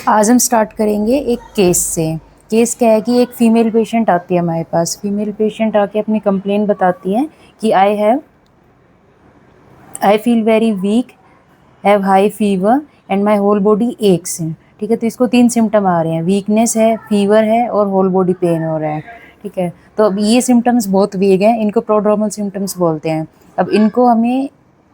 आज हम स्टार्ट करेंगे एक केस से। केस क्या है कि एक फीमेल पेशेंट आती है हमारे पास। फीमेल पेशेंट आके अपनी कंप्लेन बताती है कि I feel very weak, have high fever and my whole body aches. ठीक है, तो इसको 3 सिम्टम आ रहे हैं, वीकनेस है, फीवर है और होल बॉडी पेन हो रहा है। ठीक है, तो अब ये सिम्टम्स बहुत वीक हैं, इनको प्रोड्रोमल सिम्टम्स बोलते हैं। अब इनको हमें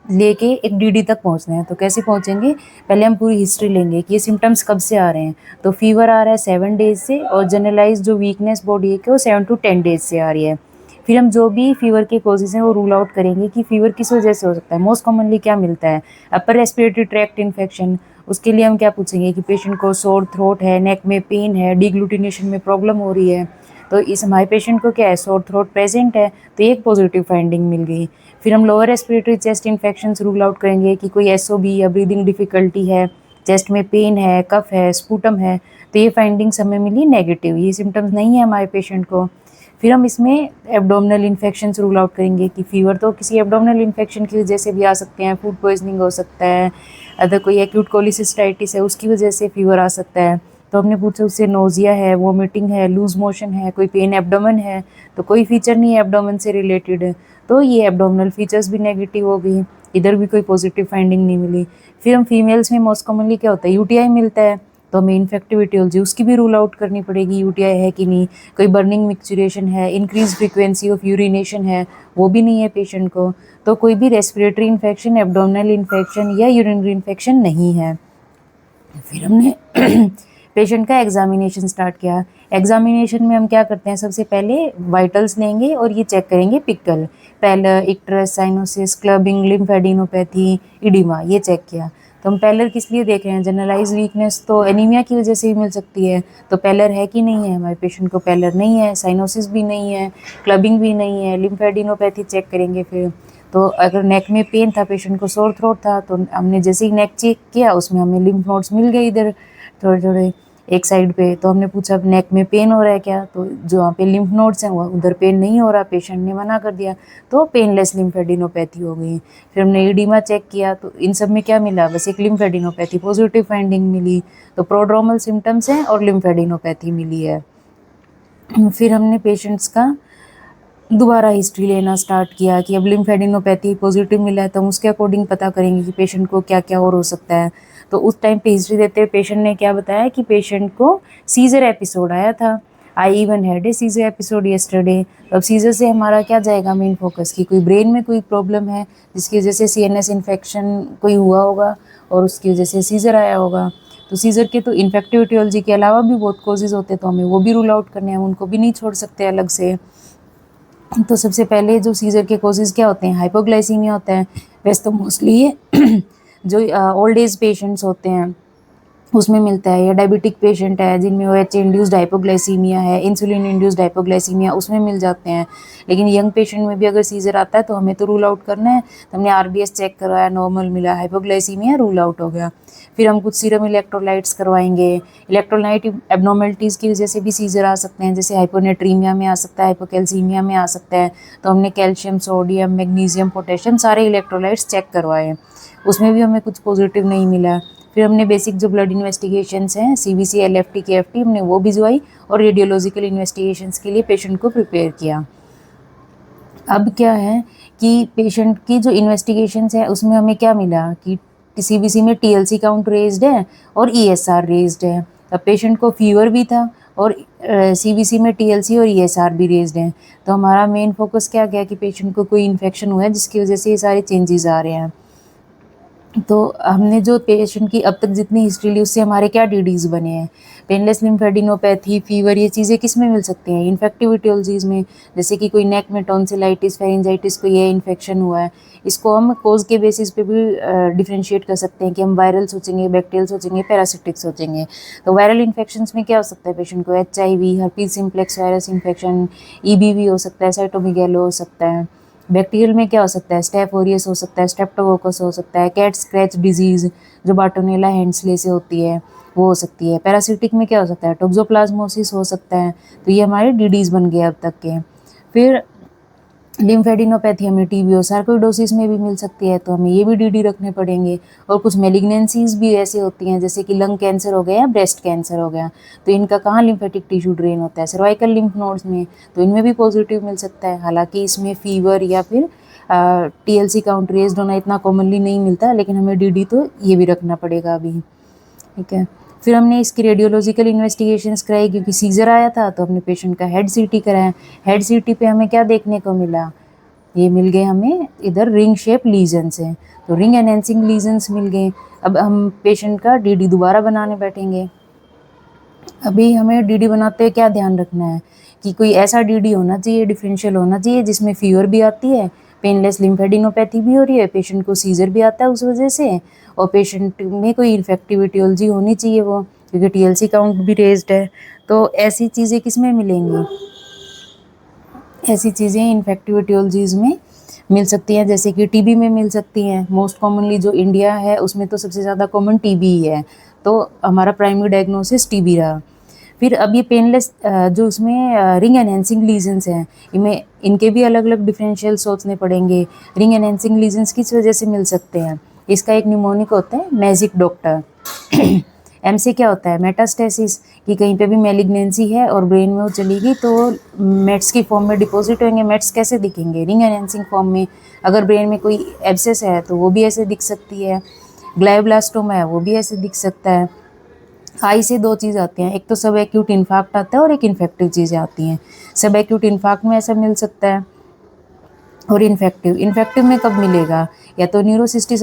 लेके एक डीडी तक पहुंचना है। तो कैसे पहुंचेंगे? पहले हम पूरी हिस्ट्री लेंगे कि ये सिम्टम्स कब से आ रहे हैं। तो फीवर आ रहा है 7 डेज से, और जनरलाइज जो वीकनेस बॉडी है वो 7 to 10 डेज से आ रही है। फिर हम जो भी फीवर के कॉजेज हैं वो रूल आउट करेंगे कि फीवर किस वजह से हो सकता है। मोस्ट कॉमनली क्या मिलता है? Upper respiratory tract infection. उसके लिए हम क्या पूछेंगे कि पेशेंट को सोर थ्रोट है, नेक में पेन है, डिग्लूटिनेशन में प्रॉब्लम हो रही है। तो इस हमारे पेशेंट को क्या है, सोर थ्रोट प्रेजेंट है, तो एक पॉजिटिव फाइंडिंग मिल गई। फिर हम lower respiratory chest infection rule out करेंगे कि कोई एसओबी या ब्रीदिंग डिफिकल्टी है, चेस्ट में पेन है, कफ है, स्पूटम है। तो ये फाइंडिंग्स हमें मिली नेगेटिव, ये सिम्टम्स नहीं है हमारे पेशेंट को। फिर हम इसमें एब्डोमिनल इन्फेक्शन रूल आउट करेंगे कि फीवर तो किसी एब्डोमिनल इन्फेक्शन की वजह से भी आ सकते हैं, फूड पॉइजनिंग हो सकता है, अदर कोई एक्यूट कोलिसिस्टाइटिस है उसकी वजह से फीवर आ सकता है। तो हमने पूछा उससे नोजिया है, वोमिटिंग है, लूज मोशन है, कोई पेन एब्डोमेन है। तो कोई फीचर नहीं है एब्डोमेन से रिलेटेड, तो ये एब्डोमिनल फीचर्स भी नेगेटिव हो गई, इधर भी कोई पॉजिटिव फाइंडिंग नहीं मिली। फिर हम फीमेल्स में मोस्ट कॉमनली क्या होता है, यूटीआई मिलता है। तो हमें इन्फेक्टिव ईटियोलॉजी उसकी भी रूल आउट करनी पड़ेगी, यूटीआई है कि नहीं। कोई बर्निंग मिक्सचुरेशन है, इंक्रीज फ्रीक्वेंसी ऑफ यूरिनेशन है, वो भी नहीं है पेशेंट को। तो कोई भी रेस्पिरेटरी इन्फेक्शन, एब्डोमिनल इन्फेक्शन या यूरिनरी इन्फेक्शन नहीं है। फिर हमने पेशेंट का एग्जामिनेशन स्टार्ट किया। एग्जामिनेशन में हम क्या करते हैं, सबसे पहले वाइटल्स लेंगे और ये चेक करेंगे PICCLE, pallor, icterus, cyanosis, clubbing, lymphadenopathy, oedema, ये चेक किया। तो हम पैलर किस लिए देख रहे हैं? जनरलाइज वीकनेस तो एनीमिया की वजह से भी मिल सकती है। तो पैलर है कि नहीं है? हमारे पेशेंट को पैलर नहीं है, साइनोसिस भी नहीं है, क्लबिंग भी नहीं है। लिम्फेडिनोपैथी चेक करेंगे। फिर तो अगर नेक में पेन था, पेशेंट को सोर थ्रोट था, तो हमने जैसे ही नेक चेक किया उसमें हमें लिम्फ नोड्स मिल गए इधर थोड़े थोड़े एक साइड पे। तो हमने पूछा नेक में पेन हो रहा है क्या? तो जो वहाँ पे लिम्फ नोड्स हैं वो उधर पेन नहीं हो रहा, पेशेंट ने मना कर दिया, तो पेनलेस लिम्फेडिनोपैथी हो गई। फिर हमने ईडिमा चेक किया, तो इन सब में क्या मिला? बस एक लिम्फेडिनोपैथी पॉजिटिव फाइंडिंग मिली। तो प्रोड्रोमल सिम्टम्स हैं और लिम्फेडिनोपैथी मिली है। फिर हमने पेशेंट्स का दोबारा हिस्ट्री लेना स्टार्ट किया कि अब लिम्फेडिनोपैथी पॉजिटिव मिला है, तो हम उसके अकॉर्डिंग पता करेंगे कि पेशेंट को क्या क्या और हो सकता है। तो उस टाइम पे हिस्ट्री देते हुए पेशेंट ने क्या बताया कि पेशेंट को सीजर एपिसोड आया था। I even had a seizure episode yesterday. अब सीजर से हमारा क्या जाएगा मेन फोकस, कि कोई ब्रेन में कोई प्रॉब्लम है जिसकी वजह से सीएनएस इन्फेक्शन कोई हुआ होगा और उसकी वजह से सीजर आया होगा। तो सीजर के तो इन्फेक्टिव ईटियोलॉजी के अलावा भी बहुत कॉजेज होते हैं, तो हमें वो भी रूल आउट करने हैं, उनको भी नहीं छोड़ सकते अलग से। तो सबसे पहले जो सीजर के कॉजेज क्या होते हैं? हाइपोग्लाइसीमिया होता है। वैसे तो मोस्टली ये जो ओल्ड एज पेशेंट्स होते हैं उसमें मिलता है, या डायबिटिक पेशेंट है जिनमें OH इंड्यूस्ड हाइपोग्लाइसीमिया है, इंसुलिन इंड्यूस्ड हाइपोग्लाइसीमिया, उसमें मिल जाते हैं। लेकिन यंग पेशेंट में भी अगर सीजर आता है तो हमें तो रूल आउट करना है। तो हमने RBS चेक करवाया, नॉर्मल मिला, हाइपोग्लाइसीमिया रूल आउट हो गया। फिर हम कुछ सीरम इलेक्ट्रोलाइट्स करवाएंगे। इलेक्ट्रोलाइट एबनॉर्मलिटीज़ की वजह से भी सीजर आ सकते हैं, जैसे हाइपोनेट्रीमिया में आ सकता है, हाइपोकैल्सीमिया में आ सकता है। तो हमने कैल्शियम, सोडियम, मैग्नीशियम, पोटेशियम सारे इलेक्ट्रोलाइट्स चेक करवाए, उसमें भी हमें कुछ पॉजिटिव नहीं मिला। फिर हमने बेसिक जो ब्लड इन्वेस्टिगेशंस हैं, CBC, LFT, KFT, हमने वो भिजवाई और रेडियोलॉजिकल इन्वेस्टिगेशंस के लिए पेशेंट को प्रिपेयर किया। अब क्या है कि पेशेंट की जो इन्वेस्टिगेशंस है उसमें हमें क्या मिला कि CBC में TLC काउंट रेज्ड है और ESR रेज्ड है। अब पेशेंट को फीवर भी था और CBC में TLC और ESR भी रेज्ड हैं। तो हमारा मेन फोकस क्या गया कि पेशेंट को कोई इन्फेक्शन हुआ है जिसकी वजह से ये सारे चेंजेस आ रहे हैं। तो हमने जो पेशेंट की अब तक जितनी हिस्ट्री ली उससे हमारे क्या डीडीज बने हैं? पेनलेस लिम्फेडिनोपैथी, फीवर, ये चीज़ें किस में मिल सकती हैं? इन्फेक्टिव ईटियोलॉजीज में, जैसे कि कोई नेक में टॉन्सिलाइटिस, फेरिंजाइटिस, कोई ये इन्फेक्शन हुआ है। इसको हम कोज के बेसिस पे भी डिफ्रेंशिएट कर सकते हैं कि हम वायरल सोचेंगे, बैक्टीरियल सोचेंगे, पैरासिटिक सोचेंगे। तो वायरल इन्फेक्शंस में क्या हो सकता है पेशेंट को? HIV, herpes simplex virus infection, EBV हो सकता है, साइटोमेगालो हो सकता है। बैक्टीरियल में क्या हो सकता है? स्टेफ ओरियस हो सकता है, स्ट्रेप्टोकोकस हो सकता है, कैट स्क्रैच डिजीज जो बार्टोनेला हैंड्सले से होती है वो हो सकती है। पैरासिटिक में क्या हो सकता है? टोक्सोप्लाज्मोसिस हो सकता है। तो ये हमारे डीडीज बन गए अब तक के। फिर लिम्फेडिनोपैथी हमें टीबी और सार्कोइडोसिस में भी मिल सकती है, तो हमें ये भी डीडी रखने पड़ेंगे। और कुछ मेलिग्नेंसीज भी ऐसी होती हैं, जैसे कि लंग कैंसर हो गया या ब्रेस्ट कैंसर हो गया, तो इनका कहाँ लिम्फेटिक टिश्यू ड्रेन होता है, सर्वाइकल लिम्फ नोड्स में, तो इनमें भी पॉजिटिव मिल सकता है। हालांकि इसमें फीवर या फिर टीएलसी काउंट रेज्ड होना इतना कॉमनली नहीं मिलता, लेकिन हमें डीडी तो ये भी रखना पड़ेगा अभी, ठीक है। फिर हमने इसकी रेडियोलॉजिकल इन्वेस्टिगेशंस कराई, क्योंकि सीजर आया था तो हमने पेशेंट का हेड सीटी कराया। हेड सीटी पे हमें क्या देखने को मिला, ये मिल गए हमें इधर रिंग शेप लीजन्स हैं, तो रिंग एनहेंसिंग लीजन्स मिल गए। अब हम पेशेंट का डीडी दोबारा बनाने बैठेंगे। अभी हमें डीडी बनाते हुए क्या ध्यान रखना है कि कोई ऐसा डीडी होना चाहिए, डिफरेंशियल होना चाहिए, जिसमें फीवर भी आती है, पेनलेस लिम्फेडिनोपैथी भी हो रही है, पेशेंट को सीजर भी आता है उस वजह से, और पेशेंट में कोई इन्फेक्टिव etiology होनी चाहिए वो, क्योंकि टीएलसी काउंट भी रेज्ड है। तो ऐसी चीज़ें किस में मिलेंगी, ऐसी चीज़ें इन्फेक्टिव etiologies में मिल सकती हैं, जैसे कि टीबी में मिल सकती हैं। मोस्ट कॉमनली जो इंडिया है उसमें तो सबसे ज़्यादा कॉमन टीबी ही है, तो हमारा प्राइमरी डायग्नोसिस टीबी रहा। फिर अब ये पेनलेस जो उसमें रिंग एनहेंसिंग लीजन्स हैं, इनमें इनके भी अलग अलग डिफरेंशियल सोचने पड़ेंगे। रिंग एनहेंसिंग लीजन्स किस वजह से मिल सकते हैं, इसका एक न्यूमोनिक होता है मैजिक डॉक्टर। एम से क्या होता है, मेटास्टेसिस, कि कहीं पे भी मेलिग्नेंसी है और ब्रेन में वो चली गई तो मेट्स की फॉर्म में डिपॉजिट होंगे। मेट्स कैसे दिखेंगे, रिंग एनहेंसिंग फॉर्म में। अगर ब्रेन में कोई एब्सेस है तो वो भी ऐसे दिख सकती है, ग्लायोब्लास्टोमा है वो भी ऐसे दिख सकता है। आई से दो चीज़ आती हैं, एक तो सब एक्यूट इन्फाक्ट आता है और एक इन्फेक्टिव चीज़ें आती हैं। सब एक्यूट इन्फाक्ट में ऐसा मिल सकता है, और इन्फेक्टिव में कब मिलेगा, या तो न्यूरोसिस्टिक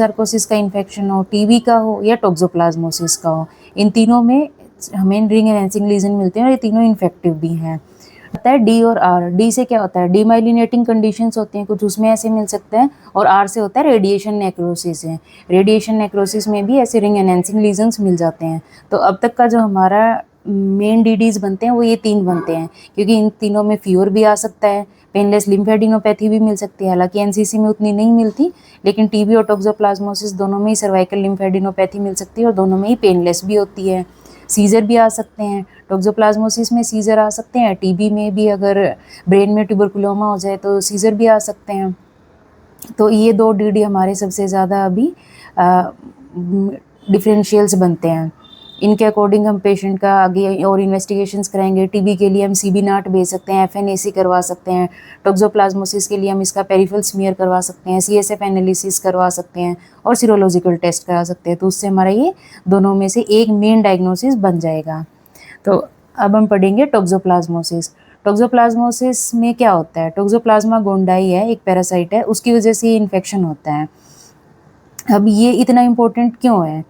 का इन्फेक्शन हो, टीबी का हो, या टोक्सोप्लाज्मोसिस का हो। इन तीनों में हमें रिंग एनहेंसिंग लीजन मिलते हैं और ये तीनों इन्फेक्टिव भी हैं। होता है डी और आर। डी से क्या होता है, डीमाइलिनेटिंग कंडीशंस होते हैं कुछ, उसमें ऐसे मिल सकते हैं। और आर से होता है रेडिएशन नेक्रोसिस है। रेडिएशन नेक्रोसिस में भी ऐसे रिंग एनहेंसिंग लीजन्स मिल जाते हैं। तो अब तक का जो हमारा मेन डीडीज बनते हैं वो ये तीन बनते हैं, क्योंकि इन तीनों में फीवर भी आ सकता है, पेनलेस लिम्फेडिनोपैथी भी मिल सकती है, हालांकि एनसीसी में उतनी नहीं मिलती, लेकिन टीबी और टोक्सोप्लाज्मोसिस दोनों में ही सर्वाइकल लिम्फेडिनोपैथी मिल सकती है और दोनों में ही पेनलेस भी होती है। सीजर भी आ सकते हैं, टोक्सोप्लाज्मोसिस में सीजर आ सकते हैं, टीबी में भी अगर ब्रेन में ट्यूबरकुलोमा हो जाए तो सीजर भी आ सकते हैं। तो ये दो डीडी हमारे सबसे ज़्यादा अभी डिफरेंशियल्स बनते हैं। इनके अकॉर्डिंग हम पेशेंट का आगे और इन्वेस्टिगेशंस कराएंगे। टीबी के लिए हम सीबी नाट भेज सकते हैं, एफएनएसी करवा सकते हैं। टोक्सोप्लाज्मोसिस के लिए हम इसका पेरिफेरल स्मीयर करवा सकते हैं, सीएसएफ एनालिसिस करवा सकते हैं और सीरोलॉजिकल टेस्ट करा सकते हैं। तो उससे हमारा ये दोनों में से एक मेन डायग्नोसिस बन जाएगा। तो अब हम पढ़ेंगे टोक्सोप्लाज्मोसिस। टोक्सोप्लाज्मोसिस में क्या होता है, टोक्सोप्लाज्मा गोंडाई है, एक पैरासाइट है, उसकी वजह से ये इन्फेक्शन होता है। अब ये इतना इम्पोर्टेंट क्यों है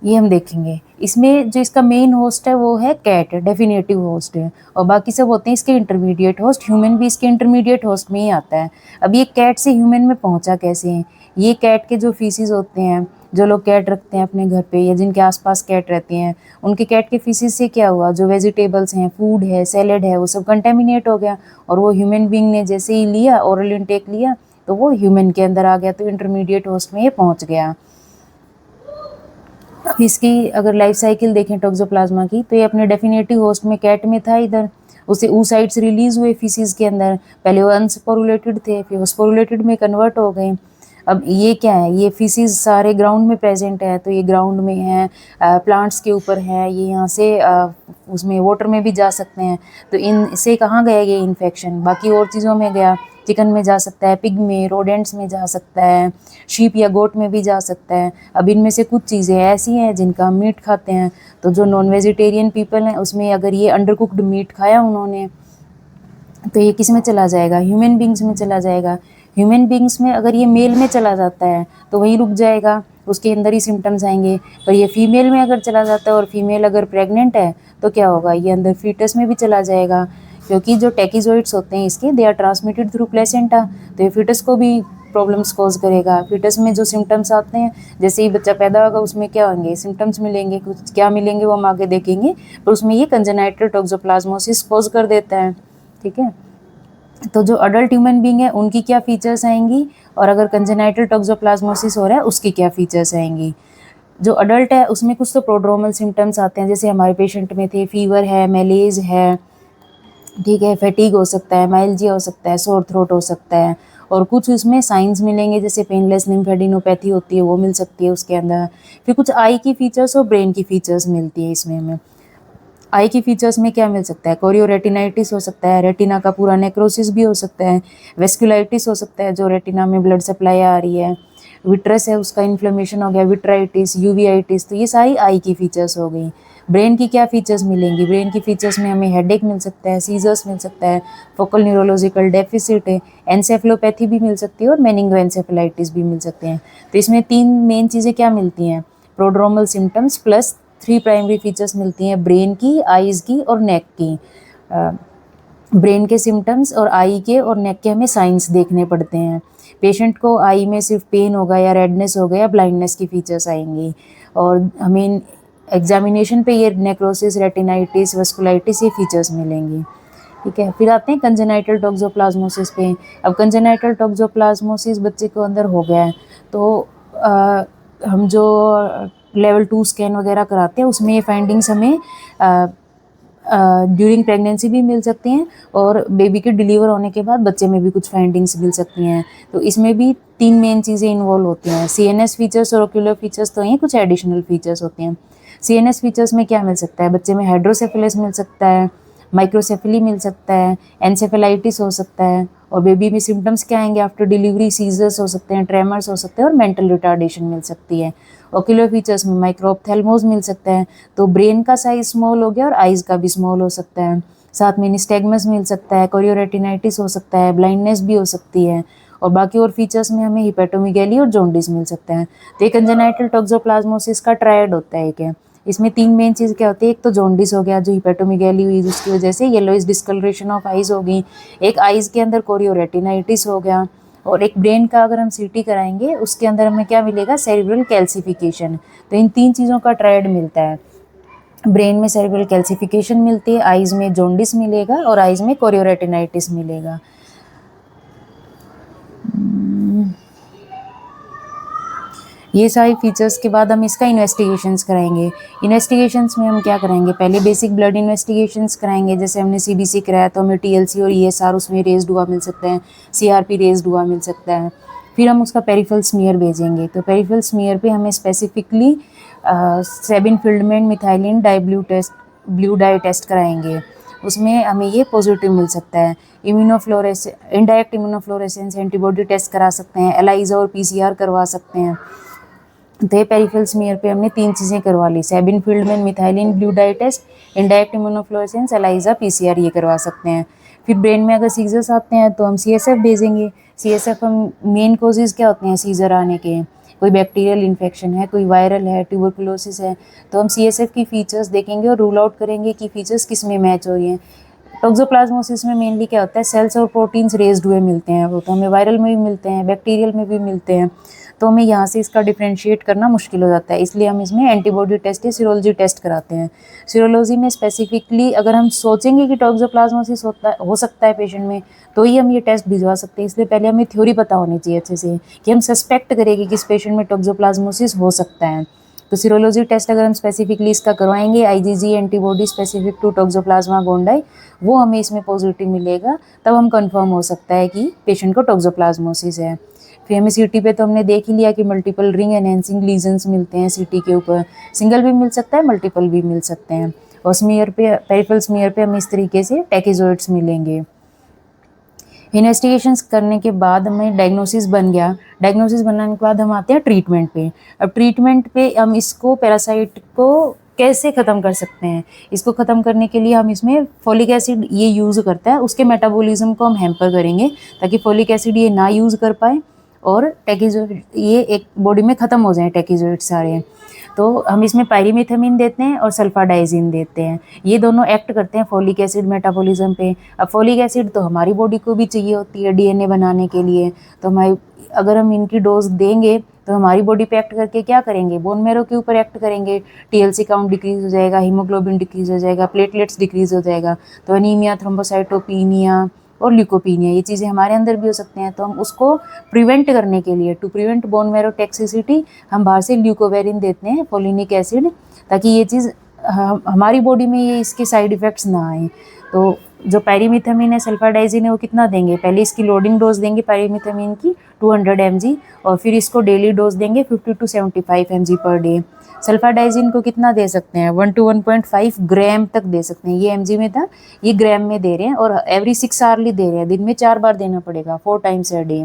ये हम देखेंगे। इसमें जो इसका मेन होस्ट है वो है कैट, डेफिनेटिव होस्ट है, और बाकी सब होते हैं इसके इंटरमीडिएट होस्ट। ह्यूमन भी इसके इंटरमीडिएट होस्ट में ही आता है। अब ये कैट से ह्यूमन में पहुंचा कैसे है, ये कैट के जो फीसिस होते हैं, जो लोग कैट रखते हैं अपने घर पे या जिनके आसपास कैट रहती हैं, उनके कैट के फीसिस से क्या हुआ, जो वेजिटेबल्स हैं, फूड है, सैलेड है, वो सब कंटेमिनेट हो गया, और वो ह्यूमन बींग ने जैसे ही लिया, ओरल इंटेक लिया, तो वो ह्यूमन के अंदर आ गया, तो इंटरमीडिएट होस्ट में ये पहुँच गया। अब इसकी अगर लाइफ साइकिल देखें टोक्सोप्लाज्मा की, तो ये अपने डेफिनेटिव होस्ट में कैट में था, इधर उसे oocytes रिलीज हुए फीसिस के अंदर। पहले वो अनस्पोरुलेटेड थे, फिर वो स्पोरुलेटेड में कन्वर्ट हो गए। अब ये क्या है, ये फीसिस सारे ग्राउंड में प्रेजेंट है, तो ये ग्राउंड में है, प्लांट्स के ऊपर है, ये यहाँ से उसमें वाटर में भी जा सकते हैं। तो इनसे कहाँ गया ये इन्फेक्शन, बाकी और चीज़ों में गया, चिकन में जा सकता है, पिग में, रोडेंट्स में जा सकता है, शीप या गोट में भी जा सकता है। अब इनमें से कुछ चीज़ें ऐसी हैं जिनका हम मीट खाते हैं, तो जो नॉन वेजिटेरियन पीपल हैं उसमें अगर ये अंडर कुक्ड मीट खाया उन्होंने, तो ये किस में चला जाएगा, ह्यूमन बींग्स में चला जाएगा। ह्यूमन बींग्स में अगर ये मेल में चला जाता है तो वहीं रुक जाएगा, उसके अंदर ही सिम्टम्स आएंगे। पर ये फीमेल में अगर चला जाता है और फीमेल अगर प्रेग्नेंट है तो क्या होगा, ये अंदर फीटस में भी चला जाएगा, क्योंकि जो टैकिजोइड्स होते हैं इसके, they are transmitted through placenta, तो ये फीटस को भी प्रॉब्लम्स कॉज करेगा। फीटस में जो सिम्टम्स आते हैं, जैसे ही बच्चा पैदा होगा उसमें क्या होंगे सिम्टम्स मिलेंगे, कुछ क्या मिलेंगे वो हम आगे देखेंगे, पर उसमें ये कंजेनाइटल टोक्सोप्लाज्मोसिस कॉज कर देता है, ठीक है। तो जो अडल्ट ह्यूमन बींग है उनकी क्या फीचर्स आएंगी, और अगर कंजेनाइटल टोक्सोप्लाज्मोसिस हो रहा है उसकी क्या फीचर्स आएंगी। जो अडल्ट है उसमें कुछ तो प्रोड्रोमल सिम्टम्स आते हैं, जैसे हमारे पेशेंट में थे, फीवर है, मेलेज है, ठीक है, फैटीग हो सकता है, माइल्जिया हो सकता है, सोर थ्रोट हो सकता है, और कुछ इसमें साइंस मिलेंगे जैसे पेनलेस लिम्फेडिनोपैथी होती है वो मिल सकती है उसके अंदर। फिर कुछ आई की फीचर्स और ब्रेन की फीचर्स मिलती है इसमें हमें। आई की फीचर्स में क्या मिल सकता है, कोरियोरेटिनाइटिस हो सकता है, रेटिना का पूरा नेक्रोसिस भी हो सकता है, वेस्कुलाइटिस हो सकता है जो रेटिना में ब्लड सप्लाई आ रही है, विट्रस है उसका इन्फ्लेमेशन हो गया, विट्राइटिस, यूवीआइटिस, तो ये सारी आई की फीचर्स हो गई। ब्रेन की क्या फीचर्स मिलेंगी, ब्रेन की फीचर्स में हमें हेडेक मिल सकता है, सीजर्स मिल सकता है, फोकल न्यूरोलॉजिकल डेफिसिट है, एनसेफेलोपैथी भी मिल सकती है और मेनिंगोएन्सेफेलाइटिस भी मिल सकते हैं। तो इसमें तीन मेन चीज़ें क्या मिलती हैं, prodromal symptoms plus 3 primary features मिलती हैं ब्रेन की, आईज़ की और नेक की। ब्रेन के सिम्टम्स और आई के और नेक के हमें साइंस देखने पड़ते हैं। पेशेंट को आई में सिर्फ पेन होगा या रेडनेस होगा या ब्लाइंडनेस की फीचर्स आएंगी, और हमें एग्जामिनेशन पे ये नेक्रोसिस, रेटिनाइटिस, वस्कुलाइटिस ये फीचर्स मिलेंगी। ठीक है, फिर आते हैं कंजेनाइटल टॉक्सोप्लाज्मोसिस पे। अब कंजेनाइटल टॉक्सोप्लाज्मोसिस बच्चे को अंदर हो गया है तो हम जो लेवल 2 स्कैन वगैरह कराते हैं उसमें ये फाइंडिंग्स हमें ड्यूरिंग प्रेगनेंसी भी मिल सकती हैं, और बेबी के डिलीवर होने के बाद बच्चे में भी कुछ फाइंडिंग्स मिल सकती हैं। तो इसमें भी 3 मेन चीज़ें इन्वॉल्व होती हैं, सीएनएस फीचर्स और ओक्यूलर फीचर्स, तो ये कुछ एडिशनल फीचर्स होते हैं। सीएनएस फीचर्स में क्या मिल सकता है, बच्चे में हाइड्रोसेफेलस मिल सकता है, माइक्रोसेफेली मिल सकता है, एनसेफेलाइटिस हो सकता है, और बेबी में सिम्टम्स क्या आएंगे आफ्टर डिलीवरी, सीजर्स हो सकते हैं, ट्रेमर्स हो सकते हैं और मेंटल रिटार्डेशन मिल सकती है। ओक्यूलर फीचर्स में माइक्रोऑप्थेल्मोस मिल सकता है, तो ब्रेन का साइज स्मॉल हो गया और आइज़ का भी स्मॉल हो सकता है। साथ में निस्टैग्मस मिल सकता है, कोरियोरेटिनाइटिस हो सकता है, ब्लाइंडनेस भी हो सकती है, और बाकी और फीचर्स में हमें हिपेटोमीगैली और जॉन्डिस मिल सकता है। तो ये कंजेनाइटल टॉक्सोप्लाज्मोसिस का ट्रायड होता है एक है। इसमें 3 मेन चीज़ क्या होती है, एक तो जॉन्डिस हो गया जो हिपेटोमीगैली हुई जिसकी वजह से येलोइश डिस्कलरेशन ऑफ आइज़ हो गई, एक आइज़ के अंदर कोरियोरेटिनाइटिस हो गया, और एक ब्रेन का अगर हम सीटी कराएंगे उसके अंदर हमें क्या मिलेगा, सेरिब्रल कैल्सिफिकेशन। तो इन 3 चीज़ों का ट्रायड मिलता है, ब्रेन में सेरिब्रल कैल्सिफिकेशन मिलती है, आइज़ में जॉन्डिस मिलेगा और आइज़ में कोरियोरेटिनाइटिस मिलेगा। ये सारी फीचर्स के बाद हम इसका इन्वेस्टिगेशंस कराएंगे। इन्वेस्टिगेशंस में हम क्या कराएंगे, पहले बेसिक ब्लड इन्वेस्टिगेशंस कराएंगे, जैसे हमने सीबीसी कराया तो हमें टीएलसी और ईएसआर उसमें रेज्ड हुआ मिल सकता है, सीआरपी रेज्ड हुआ मिल सकता है। फिर हम उसका पेरिफेरल स्मीयर भेजेंगे, तो पेरिफेरल स्मीयर पे हमें specifically Sabin Feldman methylene dye blue test, blue dye test कराएंगे, उसमें हमें ये पॉजिटिव मिल सकता है। Immunofluorescence, indirect immunofluorescence antibody test करा सकते हैं, एलाइजा और पीसीआर करवा सकते हैं। तो ये पेरिफेरल स्मीयर पे हमने 3 चीज़ें करवा ली, Sabin Feldman methylene blue dye test, indirect immunofluorescence, ELISA, PCR ये करवा सकते हैं। फिर ब्रेन में अगर सीजर्स आते हैं तो हम सीएसएफ भेजेंगे। सीएसएफ हम मेन कोजेज़ क्या होते हैं सीजर आने के, कोई बैक्टीरियल इन्फेक्शन है, कोई वायरल है, ट्यूबरकुलोसिस है, तो हम सीएसएफ की फीचर्स देखेंगे और रूल आउट करेंगे कि फीचर्स किस में मैच हो रही हैं। टॉक्सोप्लाज्मोसिस में मेनली क्या होता है, सेल्स और प्रोटीन्स रेज्ड हुए मिलते हैं, वो तो हमें वायरल में भी मिलते हैं, बैक्टीरियल में भी मिलते हैं, तो हमें यहाँ से इसका डिफ्रेंशिएट करना मुश्किल हो जाता है, इसलिए हम इसमें एंटीबॉडी टेस्ट या सीरोलॉजी टेस्ट कराते हैं। सीरोलॉजी में स्पेसिफिकली अगर हम सोचेंगे कि टॉक्सोप्लाज्मोसिस हो सकता है पेशेंट में, तो ही हम ये टेस्ट भिजवा सकते हैं। इसलिए पहले हमें थ्योरी पता होनी चाहिए अच्छे से कि हम सस्पेक्ट करें कि किस पेशेंट में टॉक्सोप्लाज्मोसिस हो सकता है। तो सीरोलॉजी टेस्ट अगर हम स्पेसिफिकली इसका करवाएंगे, IgG antibody specific to toxoplasma gondii, वो हमें इसमें पॉजिटिव मिलेगा, तब हम कंफर्म हो सकता है कि पेशेंट को टॉक्सोप्लाज्मोसिस है। फिर हमें सीटी पे तो हमने देख ही लिया कि मल्टीपल रिंग एनहेंसिंग लीजन्स मिलते हैं सीटी के ऊपर, सिंगल भी मिल सकता है, मल्टीपल भी मिल सकते हैं। और स्मीयर पे, पेरिफेरल स्मीयर पे हमें इस तरीके से टैकिजोइड्स मिलेंगे। इन्वेस्टिगेशंस करने के बाद हमें डायग्नोसिस बन गया, डायग्नोसिस बनाने के बाद हम आते हैं ट्रीटमेंट पे। अब ट्रीटमेंट पे हम इसको, पैरासाइट को कैसे ख़त्म कर सकते हैं, इसको ख़त्म करने के लिए हम इसमें फोलिक एसिड ये यूज़ करता है, उसके मेटाबॉलिज्म को हम हैम्पर करेंगे ताकि फोलिक एसिड ये ना यूज़ कर पाए और टैकिजोइड ये एक बॉडी में ख़त्म हो जाए टैकिजोइड सारे। तो हम इसमें पायरीमेथामिन देते हैं और सल्फाडाइजिन देते हैं, ये दोनों एक्ट करते हैं फोलिक एसिड मेटाबॉलिज्म पे। अब फोलिक एसिड तो हमारी बॉडी को भी चाहिए होती है डीएनए बनाने के लिए, तो हमारी अगर हम इनकी डोज देंगे तो हमारी बॉडी पे एक्ट करके क्या करेंगे, बोन मैरो के ऊपर एक्ट करेंगे, टीएलसी काउंट डिक्रीज हो जाएगा, हीमोग्लोबिन डिक्रीज हो जाएगा, प्लेटलेट्स डिक्रीज हो जाएगा, तो एनीमिया, थ्रोम्बोसाइटोपिनिया और ल्यूकोपीनिया ये चीज़ें हमारे अंदर भी हो सकते हैं। तो हम उसको प्रिवेंट करने के लिए, to prevent bone marrow toxicity, हम बाहर से ल्यूकोवेरिन देते हैं, फोलिनिक एसिड, ताकि ये चीज़ हमारी बॉडी में ये इसके साइड इफ़ेक्ट्स ना आए। तो जो पायरिमिथामिन है, सल्फाडाइजिन है, वो कितना देंगे, पहले इसकी लोडिंग डोज देंगे पायरिमिथामिन की 200 mg और फिर इसको डेली डोज देंगे 50 to 75 mg per day. Sulfadiazine को कितना दे सकते हैं, 1 to 1.5 ग्राम तक दे सकते हैं, ये mg में था, ये ग्राम में दे रहे हैं और एवरी 6 आवर्ली दे रहे हैं, दिन में 4 बार देना पड़ेगा, 4 टाइम्स अ डे।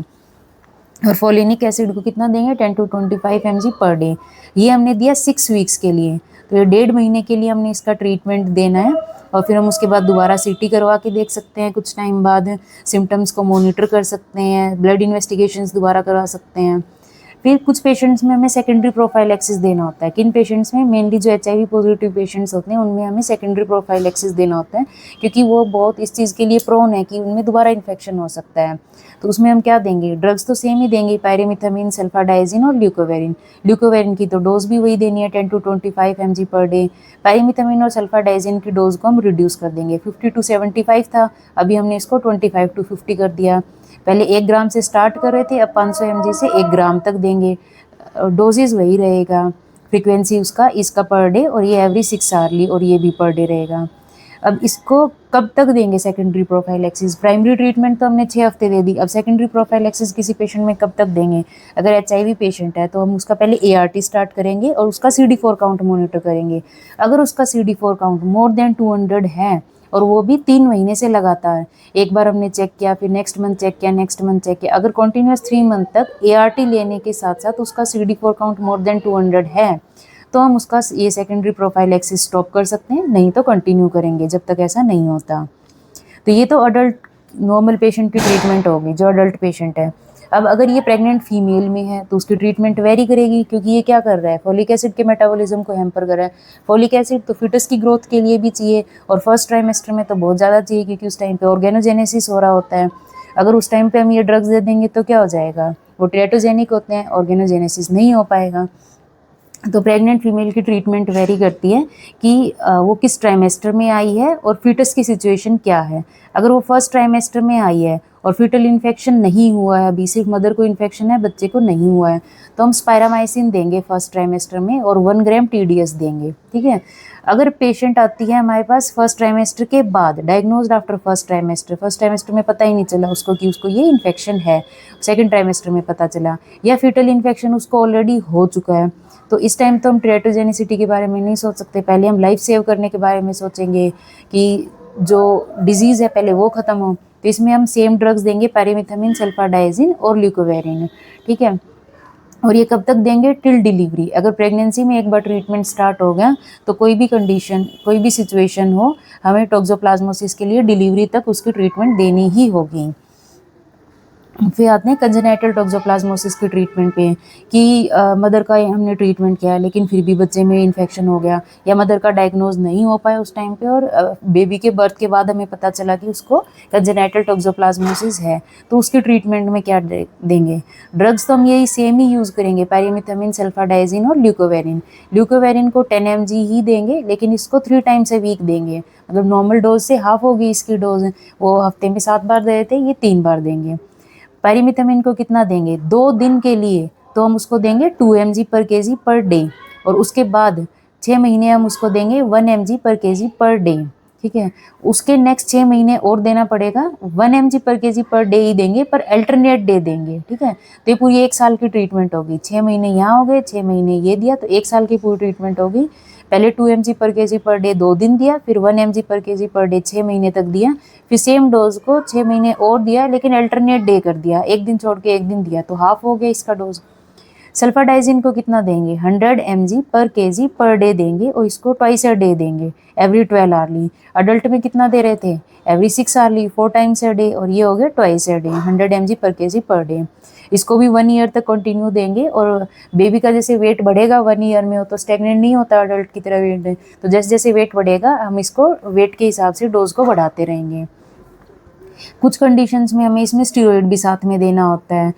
और फोलिनिक एसिड को कितना देंगे, 10 to 25 mg पर डे। ये हमने दिया 6 वीक्स के लिए, तो ये 1.5 महीने के लिए हमने इसका ट्रीटमेंट देना है और फिर हम उसके बाद दोबारा सीटी करवा के देख सकते हैं, कुछ टाइम बाद सिम्टम्स को मॉनिटर कर सकते हैं, ब्लड इन्वेस्टिगेशंस दोबारा करवा सकते हैं। फिर कुछ पेशेंट्स में हमें सेकेंडरी प्रोफाइलैक्सिस देना होता है। किन पेशेंट्स में, मेनली जो HIV पॉजिटिव पेशेंट्स होते हैं उनमें हमें सेकेंडरी प्रोफाइलैक्सिस देना होता है, क्योंकि वो बहुत इस चीज़ के लिए प्रोन है कि उनमें दोबारा इन्फेक्शन हो सकता है। तो उसमें हम क्या देंगे, ड्रग्स तो सेम ही देंगे, पायरिमिथामिन, सल्फाडाइजिन और ल्यूकोवेरिन। ल्यूकोवेरिन की तो डोज भी वही देनी है, 10 to 25 mg per day. Pyrimethamine और सल्फाडाइजिन की डोज को हम रिड्यूस कर देंगे, 50 to 75 था, अभी हमने इसको 25 to 50 कर दिया। पहले 1 ग्राम से स्टार्ट कर रहे थे, अब 500 mg से 1 ग्राम तक देंगे, डोजेज वही रहेगा, फ्रीक्वेंसी उसका इसका पर डे और ये एवरी 6 आवर्ली और ये भी पर डे रहेगा। अब इसको कब तक देंगे सेकेंडरी प्रोफाइलैक्सिस, प्राइमरी ट्रीटमेंट तो हमने 6 हफ्ते दे दी, अब सेकेंडरी प्रोफाइलैक्सिस किसी पेशेंट में कब तक देंगे। अगर HIV पेशेंट है तो हम उसका पहले ART स्टार्ट करेंगे और उसका CD4 काउंट मॉनिटर करेंगे। अगर उसका CD4 काउंट मोर देन 200 है और वो भी 3 महीने से लगातार, एक बार हमने चेक किया, फिर नेक्स्ट मंथ चेक किया, नेक्स्ट मंथ चेक किया, अगर कॉन्टिन्यूस 3 मंथ तक ART लेने के साथ साथ उसका CD4 काउंट मोर देन 200 है, तो हम उसका ये सेकेंडरी प्रोफाइलैक्सिस स्टॉप कर सकते हैं, नहीं तो कंटिन्यू करेंगे जब तक ऐसा नहीं होता। तो ये तो अडल्ट नॉर्मल पेशेंट की ट्रीटमेंट होगी, जो अडल्ट पेशेंट है। अब अगर ये प्रेग्नेंट फीमेल में है तो उसकी ट्रीटमेंट वेरी करेगी, क्योंकि ये क्या कर रहा है, फोलिक एसिड के मेटाबॉलिज्म को हैम्पर कर रहा है। फोलिक एसिड तो फिटस की ग्रोथ के लिए भी चाहिए और फर्स्ट ट्राइमेस्टर में तो बहुत ज़्यादा चाहिए, क्योंकि उस टाइम पे ऑर्गेनोजेनेसिस हो रहा होता है। अगर उस टाइम पे हम ये ड्रग्स दे देंगे तो क्या हो जाएगा, वो टेराटोजेनिक होते हैं, ऑर्गेनोजेनेसिस नहीं हो पाएगा। तो प्रेग्नेंट फीमेल की ट्रीटमेंट वेरी करती है कि वो किस ट्राइमेस्टर में आई है और फीटस की सिचुएशन क्या है। अगर वो फर्स्ट ट्राइमेस्टर में आई है और फीटल इन्फेक्शन नहीं हुआ है, अभी सिर्फ मदर को इन्फेक्शन है, बच्चे को नहीं हुआ है, तो हम स्पायरामाइसिन देंगे फर्स्ट ट्राइमेस्टर में और 1 ग्राम TDS देंगे, ठीक है। अगर पेशेंट आती है हमारे पास फर्स्ट ट्राइमेस्टर के बाद, डायग्नोज्ड आफ्टर फर्स्ट ट्राइमेस्टर में पता ही नहीं चला उसको कि उसको ये इन्फेक्शन है, सेकेंड ट्राइमेस्टर में पता चला, या फीटल इन्फेक्शन उसको ऑलरेडी हो चुका है, तो इस टाइम तो हम टेराटोजेनिसिटी के बारे में नहीं सोच सकते, पहले हम लाइफ सेव करने के बारे में सोचेंगे कि जो डिजीज़ है पहले वो ख़त्म हो। तो इसमें हम सेम ड्रग्स देंगे, पायरिमिथामिन, सल्फाडाइजिन और ल्यूकोवेरिन, ठीक है। और ये कब तक देंगे, टिल डिलीवरी। अगर प्रेगनेंसी में एक बार ट्रीटमेंट स्टार्ट हो गया तो कोई भी कंडीशन, कोई भी सिचुएशन हो, हमें टॉक्सोप्लाज्मोसिस के लिए डिलीवरी तक उसकी ट्रीटमेंट देनी ही होगी। फिर आते हैं कंजेनाइटल टॉक्सोप्लाज्मोसिस की ट्रीटमेंट पे कि मदर का हमने ट्रीटमेंट किया लेकिन फिर भी बच्चे में इन्फेक्शन हो गया, या मदर का डायग्नोज नहीं हो पाया उस टाइम पे और बेबी के बर्थ के बाद हमें पता चला कि उसको कंजेनाइटल टॉक्सोप्लाज्मोसिस है, तो उसकी ट्रीटमेंट में क्या देंगे। ड्रग्स तो हम यही सेम ही यूज़ करेंगे, पायरिमिथामिन, सल्फाडाइजिन और ल्यूकोवेरिन। ल्यूकोवेरिन को 10 mg ही देंगे, लेकिन इसको 3 टाइम्स अ वीक देंगे, मतलब नॉर्मल डोज से हाफ होगी इसकी डोज, वो हफ्ते में 7 बार दे रहे थे, ये 3 बार देंगे। पायरिमिथामिन को कितना देंगे, 2 दिन के लिए तो हम उसको देंगे 2 mg पर kg पर डे, और उसके बाद 6 महीने हम उसको देंगे 1 mg पर kg पर डे, ठीक है। उसके नेक्स्ट 6 महीने और देना पड़ेगा, 1 mg पर kg पर डे ही देंगे, पर अल्टरनेट डे देंगे, ठीक है। तो ये पूरी 1 साल की ट्रीटमेंट होगी, 6 महीने यहाँ हो गए, 6 महीने ये दिया, तो 1 साल की पूरी ट्रीटमेंट होगी। पहले 2 mg पर kg पर डे 2 दिन दिया, फिर 1 mg पर kg पर डे 6 महीने तक दिया, फिर सेम डोज को 6 महीने और दिया, लेकिन अल्टरनेट डे कर दिया, एक दिन छोड़ के एक दिन दिया, तो हाफ हो गया इसका डोज। सल्फाडाइजिन को कितना देंगे, 100 mg पर kg पर डे देंगे, और इसको ट्वाइस अ डे देंगे, एवरी 12 आवर्ली। अडल्ट में कितना दे रहे थे, every 6 hourly, 4 times a day, और ये हो गया ट्वाइस अ डे, 100 mg पर kg पर डे। इसको भी 1 ईयर तक कंटिन्यू देंगे, और बेबी का जैसे वेट बढ़ेगा 1 ईयर में, हो तो स्टेगनेंट नहीं होता अडल्ट की तरह वेट, तो जैसे जैसे वेट बढ़ेगा हम इसको वेट के हिसाब से डोज को बढ़ाते रहेंगे। कुछ कंडीशंस में हमें इसमें स्टीरॉयड भी साथ में देना होता है।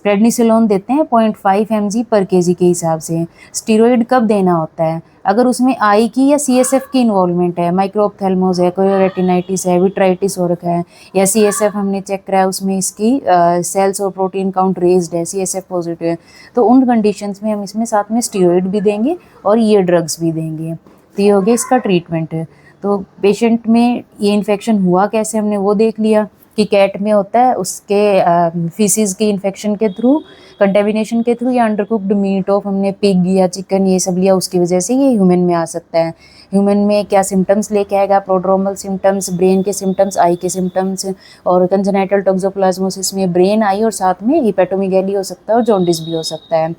प्रेडनिसोलोन देते हैं 0.5 mg पर kg के हिसाब से। स्टीरॉयड कब देना होता है, अगर उसमें आई की या CSF की इन्वॉल्वमेंट है, माइक्रोऑप्थेल्मोस है, कोई रेटिनाइटिस है, विट्राइटिस हो रखा है, या CSF हमने चेक करा है उसमें इसकी सेल्स और प्रोटीन काउंट रेज्ड है, CSF पॉजिटिव है, तो उन कंडीशंस में हम इसमें साथ में स्टीरॉयड भी देंगे और ये ड्रग्स भी देंगे। तो ये हो गया इसका ट्रीटमेंट। तो पेशेंट में ये इन्फेक्शन हुआ कैसे, हमने वो देख लिया कि कैट में होता है, उसके फीसिस के इन्फेक्शन के थ्रू, कंटेमिनेशन के थ्रू, या अंडरकुक्ड मीट ऑफ हमने पिग या चिकन ये सब लिया, उसकी वजह से ये ह्यूमन में आ सकता है। ह्यूमन में क्या सिम्टम्स लेके आएगा, प्रोड्रोमल सिम्टम्स, ब्रेन के सिम्टम्स, आई के सिम्टम्स, और कंजेनाइटल टॉक्सोप्लाज्मोसिस में ब्रेन, आई और साथ में हिपेटोमीगैली हो सकता है और जॉन्डिस भी हो सकता है।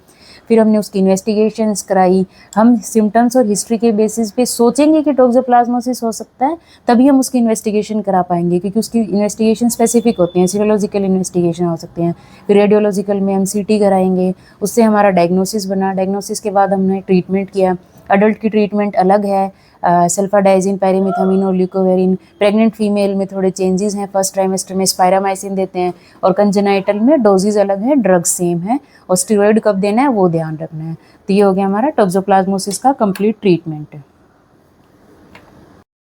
फिर हमने उसकी इन्वेस्टिगेशंस कराई। हम सिम्टम्स और हिस्ट्री के बेसिस पे सोचेंगे कि टॉक्सोप्लाज्मोसिस हो सकता है, तभी हम उसकी इन्वेस्टिगेशन करा पाएंगे, क्योंकि उसकी इन्वेस्टिगेशन स्पेसिफिक होती हैं। सीरोलॉजिकल इन्वेस्टिगेशन हो सकते हैं, फिर रेडियोलॉजिकल में हम सीटी कराएंगे, उससे हमारा डायग्नोसिस बना। डायग्नोसिस के बाद हमने ट्रीटमेंट किया। अडल्ट की ट्रीटमेंट अलग है, सल्फाडाइजिन, पैरीमिथामिन और ल्यूकोवेरिन। प्रेग्नेंट फीमेल में थोड़े चेंजेस हैं, फर्स्ट ट्राइमेस्टर में स्पायरामाइसिन देते हैं, और कंजेनाइटल में डोजेज अलग है, ड्रग सेम है, और स्टेरॉइड कब देना है वो ध्यान रखना है। तो ये हो गया हमारा टॉक्सोप्लाज्मोसिस का कंप्लीट ट्रीटमेंट।